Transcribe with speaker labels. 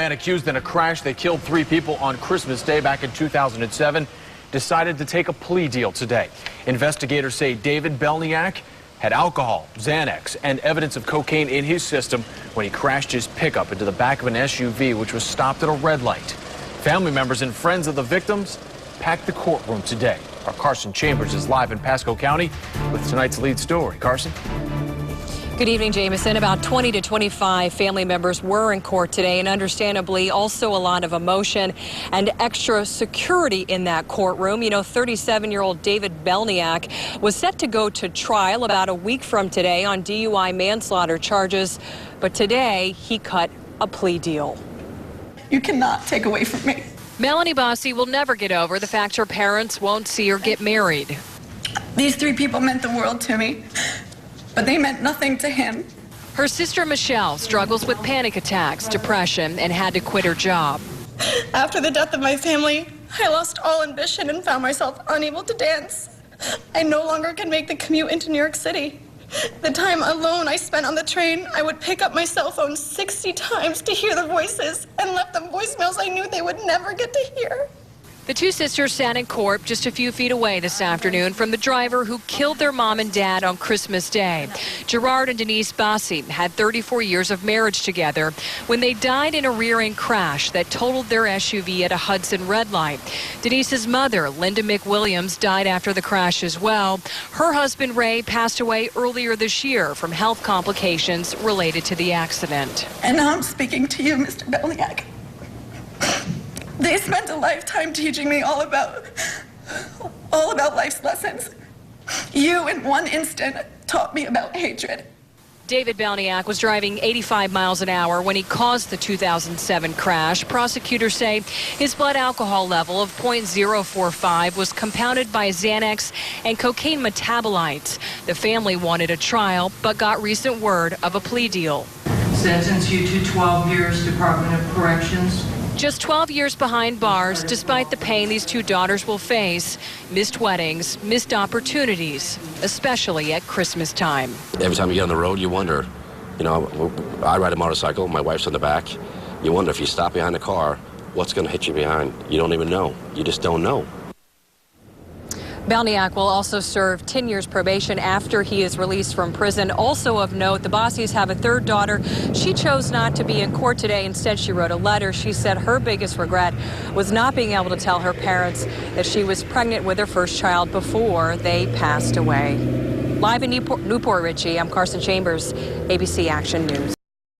Speaker 1: Man accused in a crash that killed 3 people on Christmas Day back in 2007 decided to take a plea deal today. Investigators say David Belniak had alcohol, Xanax, and evidence of cocaine in his system when he crashed his pickup into the back of an SUV, which was stopped at a red light. Family members and friends of the victims packed the courtroom today. Our Carson Chambers is live in Pasco County with tonight's lead story. Carson?
Speaker 2: Good evening, Jameson. About 20 to 25 family members were in court today, and understandably also a lot of emotion and extra security in that courtroom. You know, 37-year-old David Belniak was set to go to trial about a week from today on DUI manslaughter charges, but today he cut a plea deal.
Speaker 3: You cannot take away from me.
Speaker 2: Melanie Bossi will never get over the fact her parents won't see her get married.
Speaker 3: These 3 people meant the world to me, but they meant nothing to him.
Speaker 2: Her sister Michelle struggles with panic attacks, depression, and had to quit her job.
Speaker 3: After the death of my family, I lost all ambition and found myself unable to dance. I no longer could make the commute into New York City. The time alone I spent on the train, I would pick up my cell phone 60 times to hear the voices and left them voicemails I knew they would never get to hear.
Speaker 2: The 2 sisters sat in court just a few feet away this afternoon from the driver who killed their mom and dad on Christmas Day. Gerard and Denise Bossi had 34 years of marriage together when they died in a rear-end crash that totaled their SUV at a Hudson red light. Denise's mother, Linda McWilliams, died after the crash as well. Her husband, Ray, passed away earlier this year from health complications related to the accident.
Speaker 3: And now I'm speaking to you, Mr. Belniak. They spent a lifetime teaching me all about life's lessons. You, in one instant, taught me about hatred.
Speaker 2: David Belniak was driving 85 miles an hour when he caused the 2007 crash. Prosecutors say his blood alcohol level of .045 was compounded by Xanax and cocaine metabolites. The family wanted a trial, but got recent word of a plea deal.
Speaker 4: Sentence you to 12 years, Department of Corrections.
Speaker 2: Just 12 years behind bars, despite the pain these 2 daughters will face. Missed weddings, missed opportunities, especially at Christmas time.
Speaker 5: Every time you get on the road, you wonder, you know, I ride a motorcycle, my wife's on the back. You wonder if you stop behind a car, what's going to hit you behind? You don't even know. You just don't know.
Speaker 2: Belniak will also serve 10 years probation after he is released from prison. Also of note, the Bossis have a 3rd daughter. She chose not to be in court today. Instead, she wrote a letter. She said her biggest regret was not being able to tell her parents that she was pregnant with her first child before they passed away. Live in Newport Richey, I'm Carson Chambers, ABC Action News.